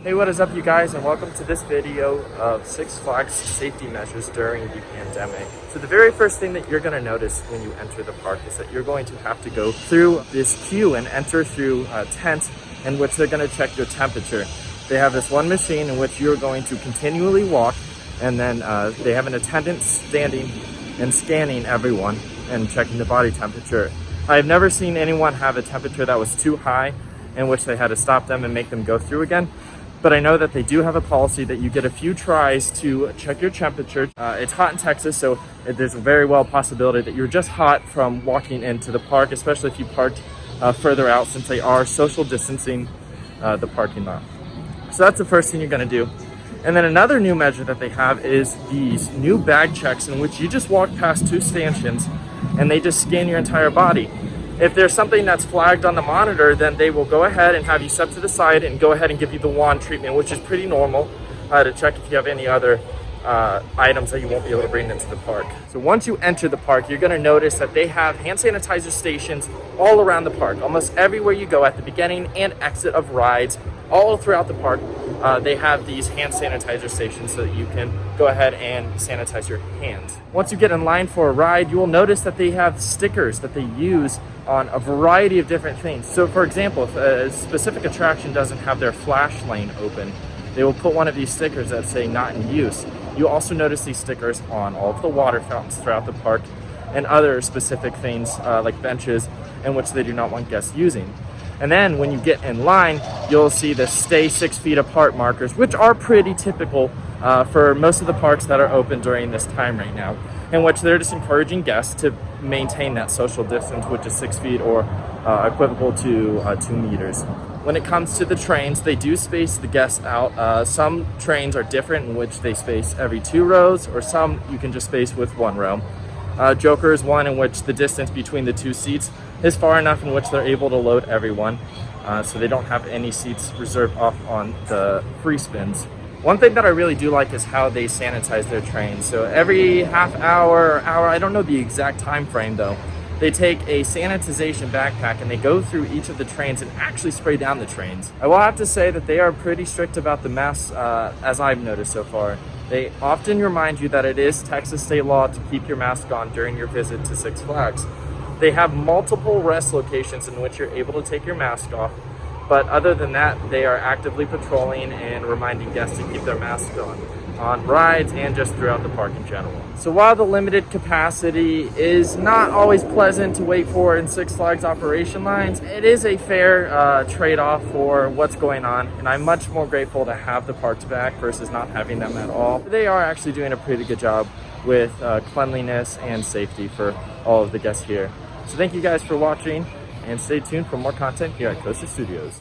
Hey, what is up you guys, and welcome to this video of Six Flags safety measures during the pandemic. So the very first thing that you're going to notice when you enter the park is that you're going to have to go through this queue and enter through a tent in which they're going to check your temperature. They have this one machine in which you're going to continually walk, and then they have an attendant standing and scanning everyone and checking the body temperature. I've never seen anyone have a temperature that was too high in which they had to stop them and make them go through again. But I know that they do have a policy that you get a few tries to check your temperature. It's hot in Texas, so there's a very well possibility that you're just hot from walking into the park, especially if you parked further out, since they are social distancing the parking lot. So that's the first thing you're gonna do. And then another new measure that they have is these new bag checks, in which you just walk past two stanchions and they just scan your entire body. If there's something that's flagged on the monitor, then they will go ahead and have you step to the side and go ahead and give you the wand treatment, which is pretty normal to check if you have any other items that you won't be able to bring into the park. So once you enter the park, you're gonna notice that they have hand sanitizer stations all around the park. Almost everywhere you go, at the beginning and exit of rides, all throughout the park, they have these hand sanitizer stations so that you can go ahead and sanitize your hands. Once you get in line for a ride, you will notice that they have stickers that they use on a variety of different things. So for example, if a specific attraction doesn't have their flash lane open, they will put one of these stickers that say not in use. You also notice these stickers on all of the water fountains throughout the park and other specific things like benches in which they do not want guests using. And then when you get in line, you'll see the stay 6 feet apart markers, which are pretty typical for most of the parks that are open during this time right now, in which they're just encouraging guests to maintain that social distance, which is 6 feet or equivalent to 2 meters. When it comes to the trains, they do space the guests out. Some trains are different, in which they space every 2 rows, or some you can just space with 1 row. Joker is one in which the distance between the 2 seats is far enough in which they're able to load everyone, so they don't have any seats reserved off on the free spins. One thing that I really do like is how they sanitize their trains. So every half hour or hour, I don't know the exact time frame though, they take a sanitization backpack and they go through each of the trains and actually spray down the trains. I will have to say that they are pretty strict about the masks, as I've noticed so far. They often remind you that it is Texas state law to keep your mask on during your visit to Six Flags. They have multiple rest locations in which you're able to take your mask off, but other than that, they are actively patrolling and reminding guests to keep their masks on rides and just throughout the park in general. So while the limited capacity is not always pleasant to wait for in Six Flags operation lines, it is a fair trade-off for what's going on, and I'm much more grateful to have the parks back versus not having them at all. They are actually doing a pretty good job with cleanliness and safety for all of the guests here. So thank you guys for watching, and stay tuned for more content here at Coaster Studios.